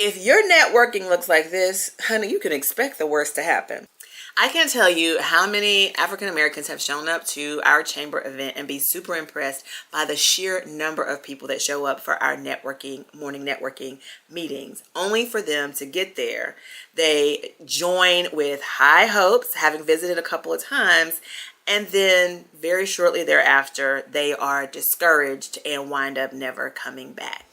If your networking looks like this, honey, you can expect the worst to happen. I can't tell you how many African Americans have shown up to our chamber event and be super impressed by the sheer number of people that show up for our morning networking meetings, only for them to get there. They join with high hopes, having visited a couple of times, and then very shortly thereafter, they are discouraged and wind up never coming back.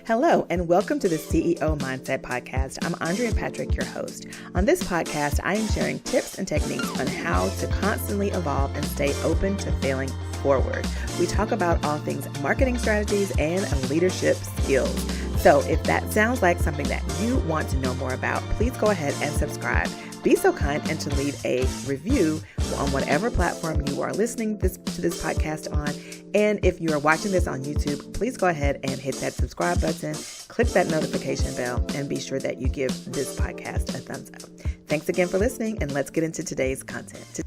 Hello, and welcome to the CEO Mindset Podcast. I'm Andrea Patrick, your host. On this podcast, I am sharing tips and techniques on how to constantly evolve and stay open to failing forward. We talk about all things marketing strategies and leadership skills. So if that sounds like something that you want to know more about, please go ahead and subscribe. Be so kind and to leave a review on whatever platform you are listening to this podcast on. And if you are watching this on YouTube, please go ahead and hit that subscribe button, click that notification bell, and be sure that you give this podcast a thumbs up. Thanks again for listening, and let's get into today's content.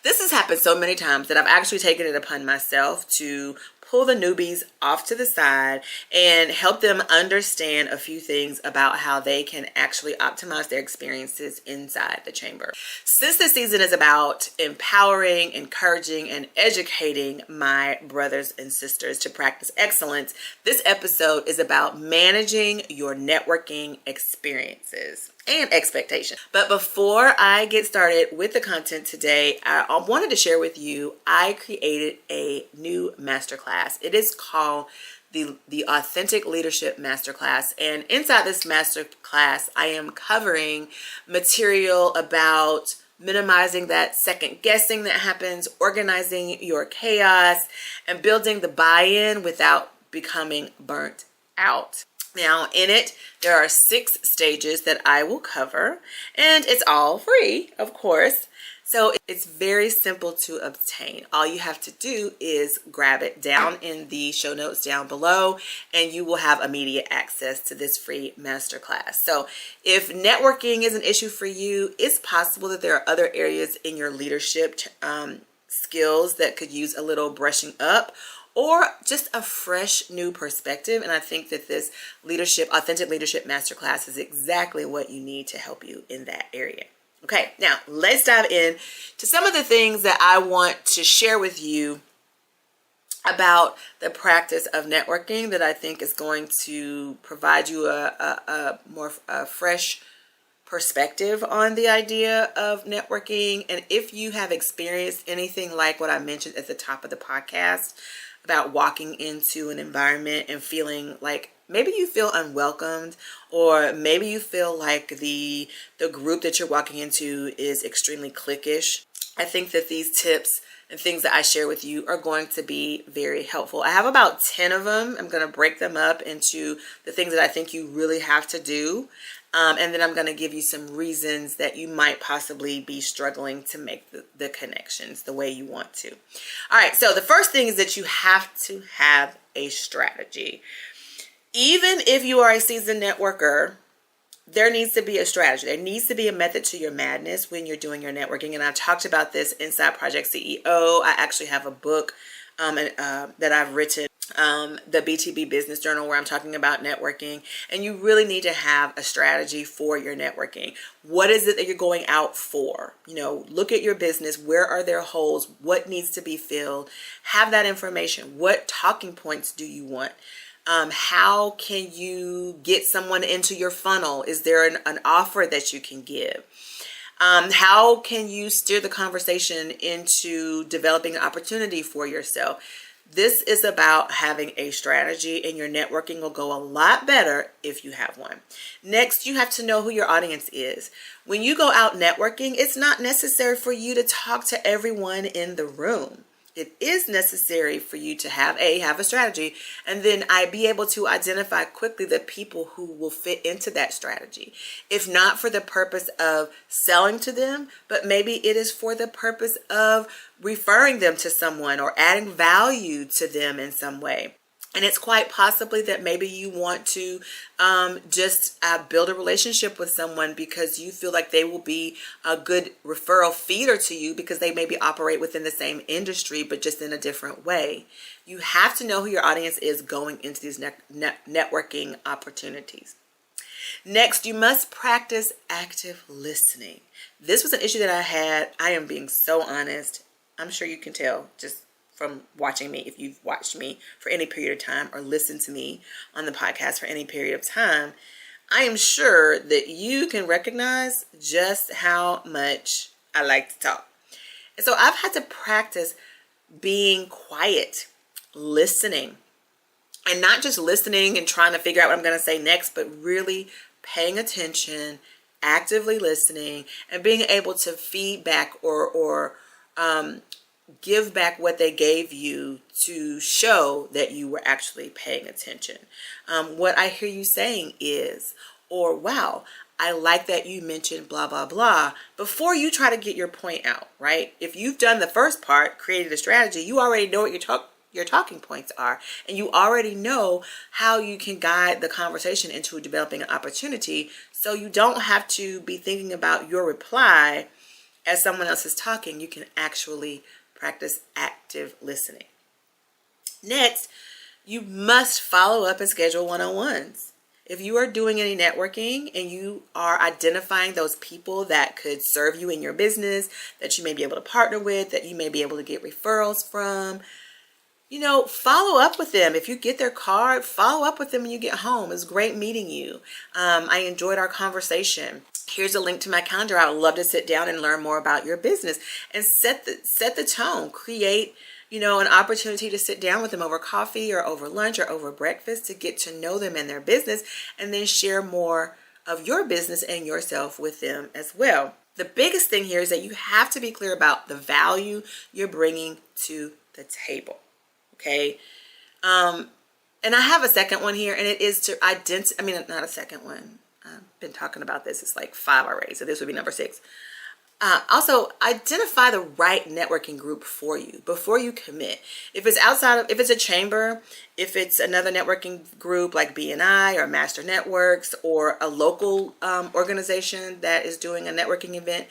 This has happened so many times that I've actually taken it upon myself to pull the newbies off to the side and help them understand a few things about how they can actually optimize their experiences inside the chamber. Since this season is about empowering, encouraging, and educating my brothers and sisters to practice excellence, this episode is about managing your networking experiences and expectations. But before I get started with the content today, I wanted to share with you, I created a new masterclass. It is called the Authentic Leadership Masterclass. And inside this masterclass, I am covering material about minimizing that second guessing that happens, organizing your chaos, and building the buy-in without becoming burnt out. Now, in it, there are 6 stages that I will cover, and it's all free, of course. So it's very simple to obtain. All you have to do is grab it down in the show notes down below, and you will have immediate access to this free masterclass. So if networking is an issue for you, it's possible that there are other areas in your leadership skills that could use a little brushing up, or just a fresh new perspective. And I think that this Authentic Leadership Masterclass is exactly what you need to help you in that area. Okay, now let's dive in to some of the things that I want to share with you about the practice of networking that I think is going to provide you a more fresh perspective on the idea of networking. And if you have experienced anything like what I mentioned at the top of the podcast, about walking into an environment and feeling like maybe you feel unwelcomed, or maybe you feel like the group that you're walking into is extremely cliquish, I think that these tips and things that I share with you are going to be very helpful. I have about 10 of them. I'm going to break them up into the things that I think you really have to do. And then I'm going to give you some reasons that you might possibly be struggling to make the connections the way you want to. All right, so the first thing is that you have to have a strategy. Even if you are a seasoned networker, there needs to be a strategy. There needs to be a method to your madness when you're doing your networking. And I talked about this inside Project CEO. I actually have a book that I've written, the BTB Business Journal, where I'm talking about networking. And you really need to have a strategy for your networking. What is it that you're going out for? You know, look at your business. Where are there holes? What needs to be filled? Have that information. What talking points do you want? How can you get someone into your funnel? Is there an offer that you can give? How can you steer the conversation into developing an opportunity for yourself? This is about having a strategy, and your networking will go a lot better if you have one. Next, you have to know who your audience is. When you go out networking, it's not necessary for you to talk to everyone in the room. It is necessary for you to have a strategy, and then be able to identify quickly the people who will fit into that strategy. If not for the purpose of selling to them, but maybe it is for the purpose of referring them to someone or adding value to them in some way. And it's quite possibly that maybe you want to just build a relationship with someone because you feel like they will be a good referral feeder to you because they maybe operate within the same industry, but just in a different way. You have to know who your audience is going into these networking opportunities. Next, you must practice active listening. This was an issue that I had. I am being so honest. I'm sure you can tell just from watching me, if you've watched me for any period of time or listened to me on the podcast for any period of time, I am sure that you can recognize just how much I like to talk. And so I've had to practice being quiet, listening, and not just listening and trying to figure out what I'm going to say next, but really paying attention, actively listening, and being able to feedback or give back what they gave you to show that you were actually paying attention. What I hear you saying is, or wow, I like that you mentioned blah, blah, blah, before you try to get your point out, right? If you've done the first part, created a strategy, you already know what your talking points are, and you already know how you can guide the conversation into developing an opportunity, so you don't have to be thinking about your reply as someone else is talking. You can actually practice active listening. Next, you must follow up and schedule one-on-ones. If you are doing any networking and you are identifying those people that could serve you in your business, that you may be able to partner with, that you may be able to get referrals from, follow up with them. If you get their card, follow up with them when you get home. It was great meeting you. I enjoyed our conversation. Here's a link to my calendar. I would love to sit down and learn more about your business, and set the tone. Create, an opportunity to sit down with them over coffee or over lunch or over breakfast to get to know them and their business, and then share more of your business and yourself with them as well. The biggest thing here is that you have to be clear about the value you're bringing to the table. Okay. And I have a second one here, and it is to not a second one. I've been talking about this. It's like 5 already. So this would be number 6. Also, identify the right networking group for you before you commit. If it's a chamber, if it's another networking group like BNI or Master Networks, or a local organization that is doing a networking event,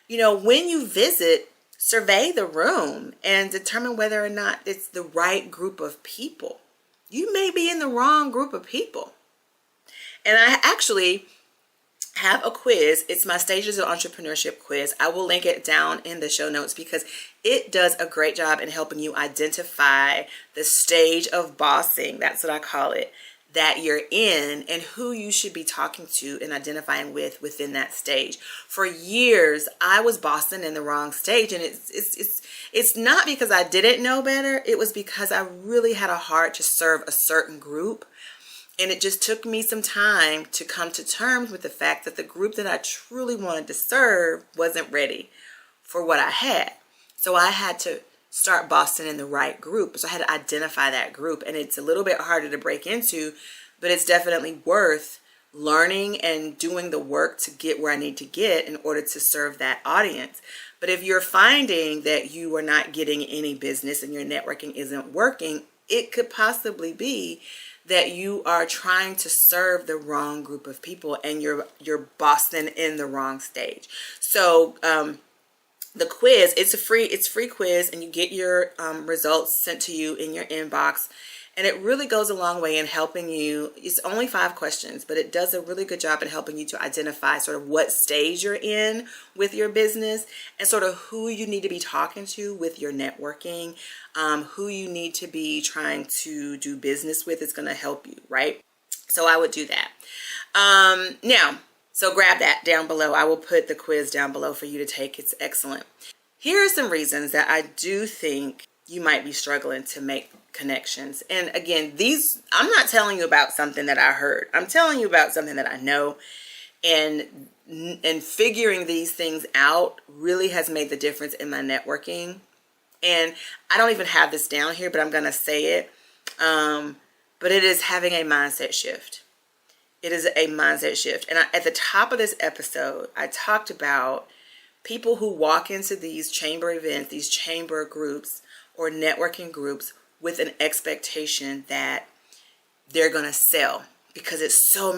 when you visit, survey the room and determine whether or not it's the right group of people. You may be in the wrong group of people. And I actually have a quiz. It's my Stages of Entrepreneurship quiz. I will link it down in the show notes because it does a great job in helping you identify the stage of bossing, that's what I call it, that you're in, and who you should be talking to and identifying with within that stage. For years, I was bossing in the wrong stage, and it's not because I didn't know better. It was because I really had a heart to serve a certain group. And it just took me some time to come to terms with the fact that the group that I truly wanted to serve wasn't ready for what I had. So I had to start bossing in the right group. So I had to identify that group. And it's a little bit harder to break into, but it's definitely worth learning and doing the work to get where I need to get in order to serve that audience. But if you're finding that you are not getting any business and your networking isn't working, it could possibly be that you are trying to serve the wrong group of people and you're bossing in the wrong stage. So the quiz, it's free quiz, and you get your results sent to you in your inbox. And it really goes a long way in helping you. It's only 5 questions, but it does a really good job in helping you to identify sort of what stage you're in with your business and sort of who you need to be talking to with your networking, who you need to be trying to do business with. Is going to help you, right? So I would do that. Now, so grab that down below. I will put the quiz down below for you to take. It's excellent. Here are some reasons that I do think you might be struggling to make connections. And again, I'm not telling you about something that I heard. I'm telling you about something that I know. And figuring these things out really has made the difference in my networking. And I don't even have this down here, but I'm going to say it. But it is having a mindset shift. It is a mindset shift. And at the top of this episode, I talked about people who walk into these chamber events, these chamber groups or networking groups with an expectation that they're going to sell, because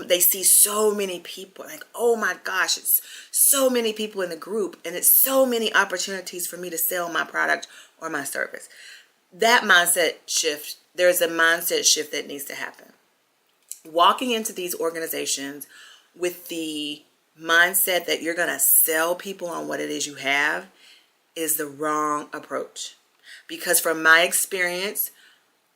they see so many people, like, oh my gosh, it's so many people in the group and it's so many opportunities for me to sell my product or my service. That mindset shift, there's a mindset shift that needs to happen. Walking into these organizations with the mindset that you're going to sell people on what it is you have is the wrong approach. Because from my experience,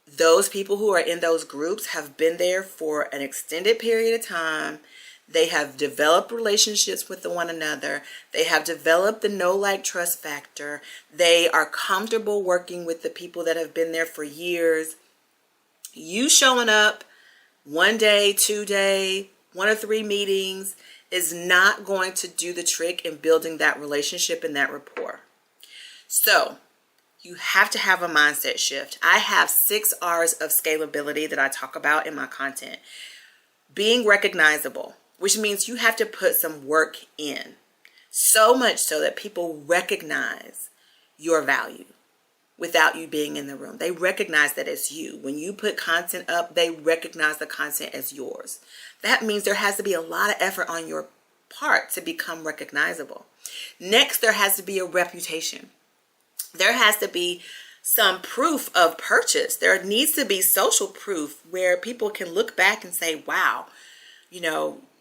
those people who are in those groups have been there for an extended period of time. They have developed relationships with one another. They have developed the know, like, trust factor. They are comfortable working with the people that have been there for years. You showing up 1 day, 2 day, 1 or 3 meetings is not going to do the trick in building that relationship and that rapport. So you have to have a mindset shift. I have 6 R's of scalability that I talk about in my content. Being recognizable, which means you have to put some work in. So much so that people recognize your value without you being in the room. They recognize that it's you. When you put content up, they recognize the content as yours. That means there has to be a lot of effort on your part to become recognizable. Next, there has to be a reputation. There has to be some proof of purchase. There needs to be social proof where people can look back and say, wow,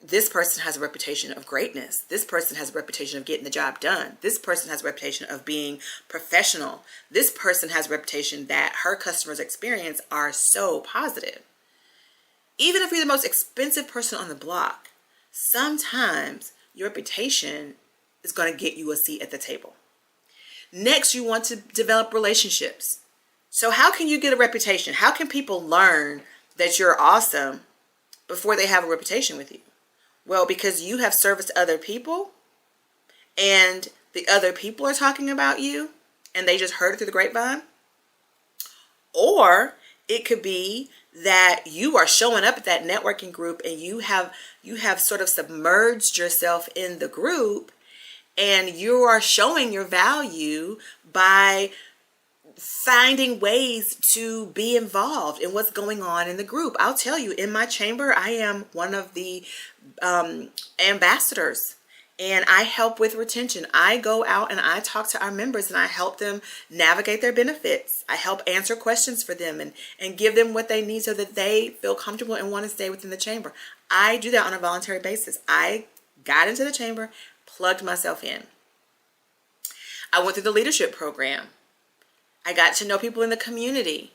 this person has a reputation of greatness. This person has a reputation of getting the job done. This person has a reputation of being professional. This person has a reputation that her customers' experience are so positive. Even if you're the most expensive person on the block, sometimes your reputation is going to get you a seat at the table. Next, you want to develop relationships. So how can you get a reputation? How can people learn that you're awesome before they have a reputation with you? Well, because you have serviced other people and the other people are talking about you and they just heard it through the grapevine. Or it could be that you are showing up at that networking group and you have sort of submerged yourself in the group, and you are showing your value by finding ways to be involved in what's going on in the group. I'll tell you, in my chamber, I am one of the ambassadors, and I help with retention. I go out and I talk to our members and I help them navigate their benefits. I help answer questions for them and give them what they need so that they feel comfortable and want to stay within the chamber. I do that on a voluntary basis. I got into the chamber, plugged myself in. I went through the leadership program. I got to know people in the community.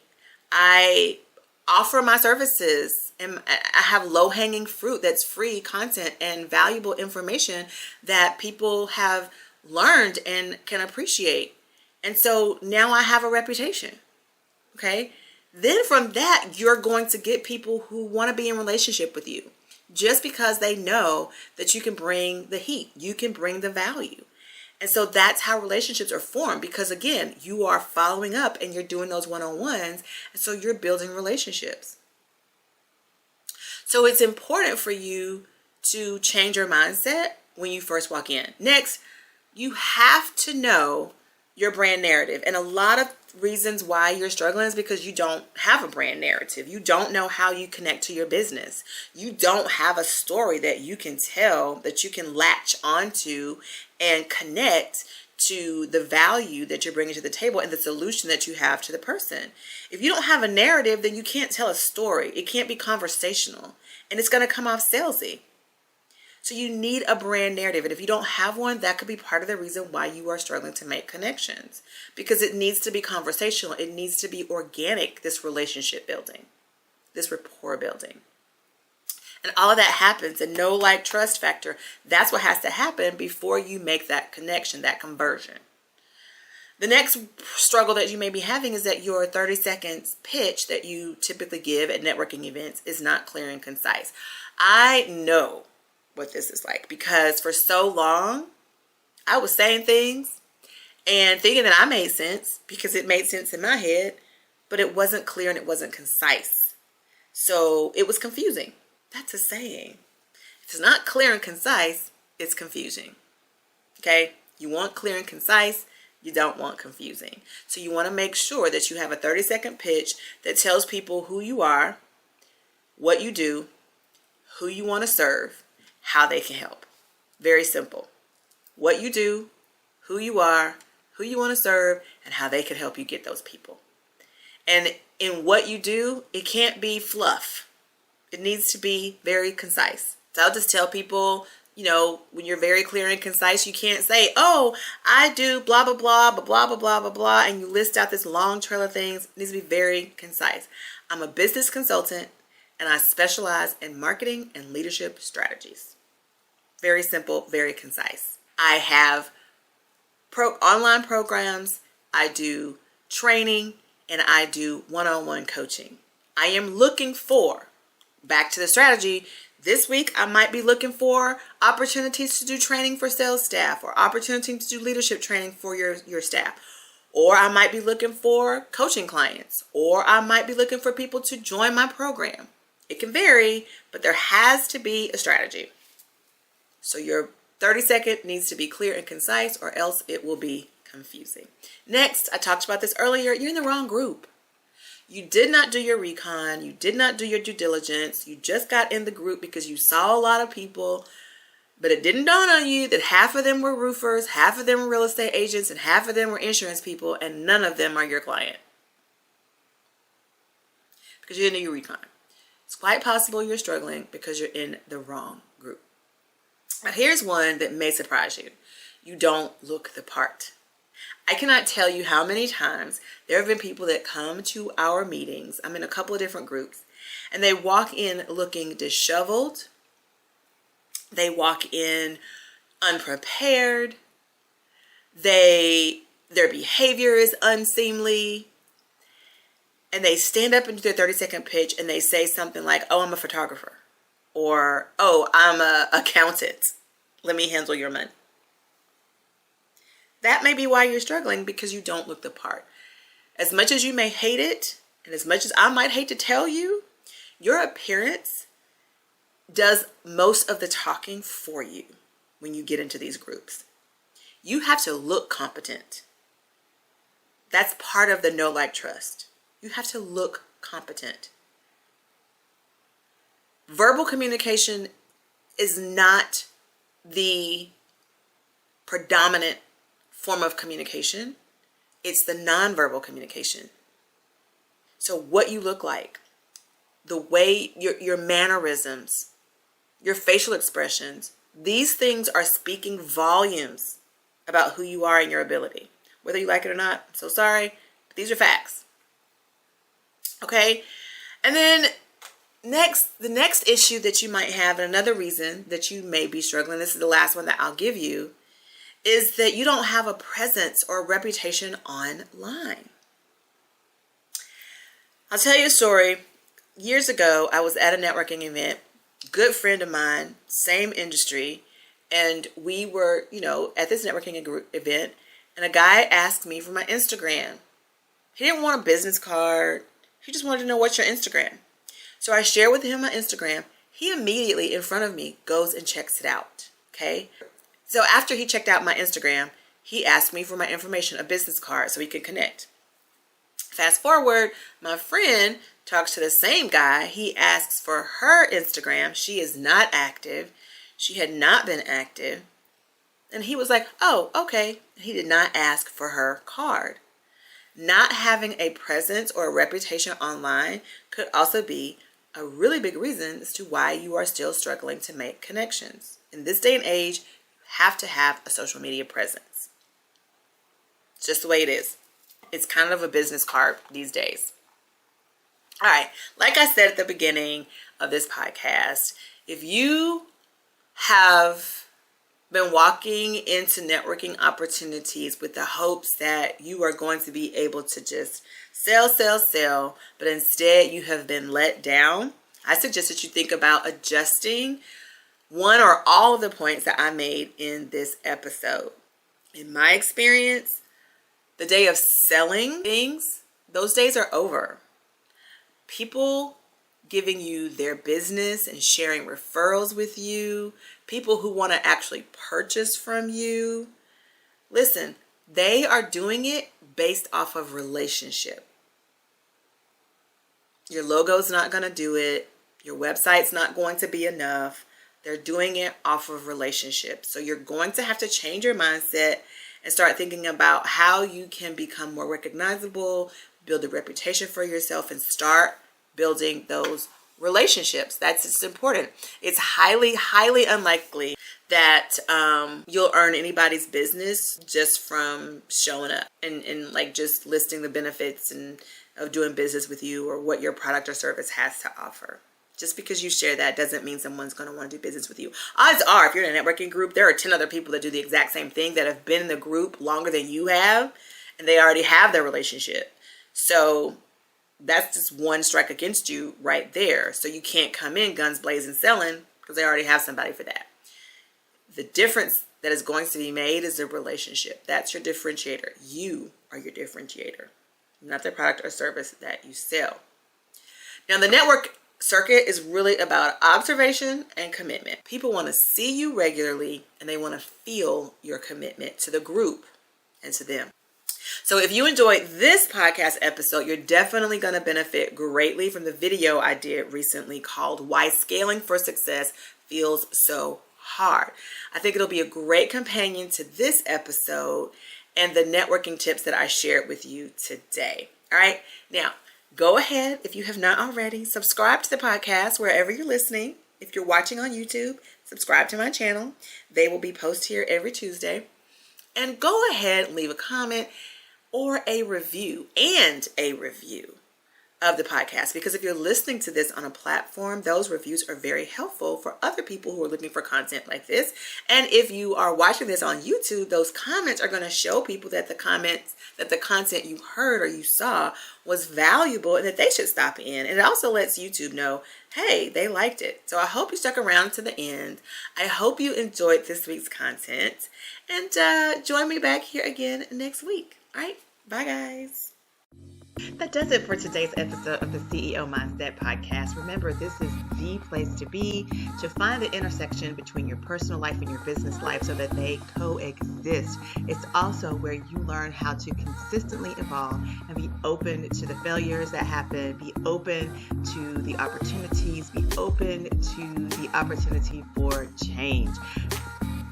I offer my services, and I have low-hanging fruit that's free content and valuable information that people have learned and can appreciate. And so now I have a reputation. Okay? Then from that, you're going to get people who want to be in relationship with you just because they know that you can bring the heat, you can bring the value. And so that's how relationships are formed, because again, you are following up and you're doing those one-on-ones, and so you're building relationships. So it's important for you to change your mindset when you first walk in. Next, you have to know your brand narrative. And a lot of reasons why you're struggling is because you don't have a brand narrative. You don't know how you connect to your business. You don't have a story that you can tell, that you can latch onto and connect to the value that you're bringing to the table and the solution that you have to the person. If you don't have a narrative, then you can't tell a story. It can't be conversational, and it's going to come off salesy. So you need a brand narrative. And if you don't have one, that could be part of the reason why you are struggling to make connections, because it needs to be conversational. It needs to be organic, this relationship building, this rapport building. And all of that happens, and know, like, trust factor. That's what has to happen before you make that connection, that conversion. The next struggle that you may be having is that your 30 seconds pitch that you typically give at networking events is not clear and concise. I know what this is like, because for so long I was saying things and thinking that I made sense because it made sense in my head, but it wasn't clear and it wasn't concise. So it was confusing. That's a saying. If it's not clear and concise, it's confusing. Okay? You want clear and concise, You don't want confusing. So you want to make sure that you have a 30-second pitch that tells people who you are, what you do, who you want to serve, how they can help. Very simple. What you do, who you are, who you want to serve, and how they can help you get those people. And in what you do, it can't be fluff. It needs to be very concise. So I'll just tell people, when you're very clear and concise, you can't say, oh, I do blah, blah, blah, blah, blah, blah, blah, blah, blah, and you list out this long trail of things. It needs to be very concise. I'm a business consultant, and I specialize in marketing and leadership strategies. Very simple, very concise. I have online programs, I do training, and I do one-on-one coaching. I am looking for, back to the strategy, this week I might be looking for opportunities to do training for sales staff, or opportunities to do leadership training for your staff. Or I might be looking for coaching clients, or I might be looking for people to join my program. It can vary, but there has to be a strategy. So your 30-second needs to be clear and concise, or else it will be confusing. Next, I talked about this earlier, you're in the wrong group. You did not do your recon, you did not do your due diligence, you just got in the group because you saw a lot of people, but it didn't dawn on you that half of them were roofers, half of them were real estate agents, and half of them were insurance people, and none of them are your client. Because you didn't do your recon. It's quite possible you're struggling because you're in the wrong group. Now here's one that may surprise you. You don't look the part. I cannot tell you how many times there have been people that come to our meetings. I'm in a couple of different groups, and they walk in looking disheveled. They walk in unprepared. Their behavior is unseemly. And they stand up and do their 30-second pitch and they say something like, oh, I'm a photographer. Or, oh, I'm an accountant. Let me handle your money. That may be why you're struggling, because you don't look the part. As much as you may hate it, and as much as I might hate to tell you, your appearance does most of the talking for you when you get into these groups. You have to look competent. That's part of the know, like, trust. You have to look competent. Verbal communication is not the predominant form of communication. It's the nonverbal communication. So what you look like, the way your mannerisms, your facial expressions, these things are speaking volumes about who you are and your ability. Whether you like it or not, I'm so sorry, but these are facts. Okay? And then the next issue that you might have, and another reason that you may be struggling, this is the last one that I'll give you, is that you don't have a presence or a reputation online. I'll tell you a story. Years ago, I was at a networking event, good friend of mine, same industry, and we were, at this networking event, and a guy asked me for my Instagram. He didn't want a business card. He just wanted to know, what's your Instagram? So I shared with him my Instagram. He immediately, in front of me, goes and checks it out. Okay? So after he checked out my Instagram, he asked me for my information, a business card, so we could connect. Fast forward, my friend talks to the same guy. He asks for her Instagram. She is not active. She had not been active. And he was like, oh, okay. He did not ask for her card. Not having a presence or a reputation online could also be a really big reason as to why you are still struggling to make connections. In this day and age, you have to have a social media presence. It's just the way it is. It's kind of a business card these days. All right, like I said at the beginning of this podcast, if you have been walking into networking opportunities with the hopes that you are going to be able to just sell, but instead you have been let down, I suggest that you think about adjusting one or all of the points that I made in this episode. In my experience, the day of selling things, those days are over. People giving you their business and sharing referrals with you, people who want to actually purchase from you. Listen, They are doing it based off of relationship. Your logo's not going to do it. Your website's not going to be enough. They're doing it off of relationships. So you're going to have to change your mindset and start thinking about how you can become more recognizable, build a reputation for yourself, and start building those relationships. That's just important. It's highly, highly unlikely that you'll earn anybody's business just from showing up and like just listing the benefits and of doing business with you or what your product or service has to offer. Just because you share that doesn't mean someone's going to want to do business with you. Odds are, if you're in a networking group, there are 10 other people that do the exact same thing that have been in the group longer than you have, and they already have their relationship. So that's just one strike against you right there. So you can't come in guns blazing selling because they already have somebody for that. The difference that is going to be made is the relationship. That's your differentiator. You are your differentiator, not the product or service that you sell. Now, the network circuit is really about observation and commitment. People want to see you regularly and they want to feel your commitment to the group and to them. So if you enjoyed this podcast episode, you're definitely going to benefit greatly from the video I did recently called Why Scaling for Success Feels So Hard. I think it'll be a great companion to this episode and the networking tips that I shared with you today. All right. Now, go ahead, if you have not already, subscribe to the podcast wherever you're listening. If you're watching on YouTube, subscribe to my channel. They will be posted here every Tuesday. And go ahead and leave a comment or a review of the podcast, because if you're listening to this on a platform, those reviews are very helpful for other people who are looking for content like this. And if you are watching this on YouTube, those comments are going to show people that the content you heard or you saw was valuable and that they should stop in. And it also lets YouTube know, hey, they liked it. So I hope you stuck around to the end. I hope you enjoyed this week's content, and join me back here again next week. All right, bye guys. That does it for today's episode of the CEO Mindset Podcast. Remember, this is the place to be to find the intersection between your personal life and your business life so that they coexist. It's also where you learn how to consistently evolve and be open to the failures that happen, be open to the opportunities, be open to the opportunity for change.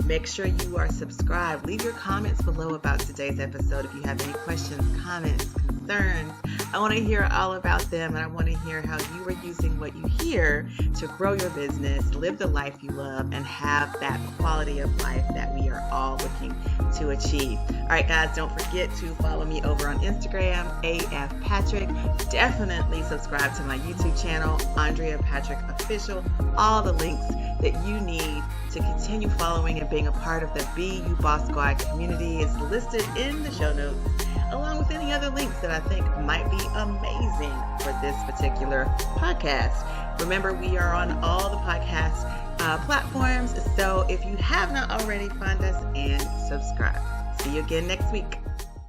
Make sure you are subscribed. Leave your comments below about today's episode if you have any questions, comments, concerns. I want to hear all about them, and I want to hear how you are using what you hear to grow your business, live the life you love, and have that quality of life that we are all looking to achieve. All right, guys, don't forget to follow me over on Instagram, AF Patrick. Definitely subscribe to my YouTube channel, Andrea Patrick Official. All the links that you need to continue following and being a part of the Be You Boss Squad community is listed in the show notes, along with any other links that I think might be amazing for this particular podcast. Remember, we are on all the podcast platforms, so if you have not already, find us and subscribe. See you again next week.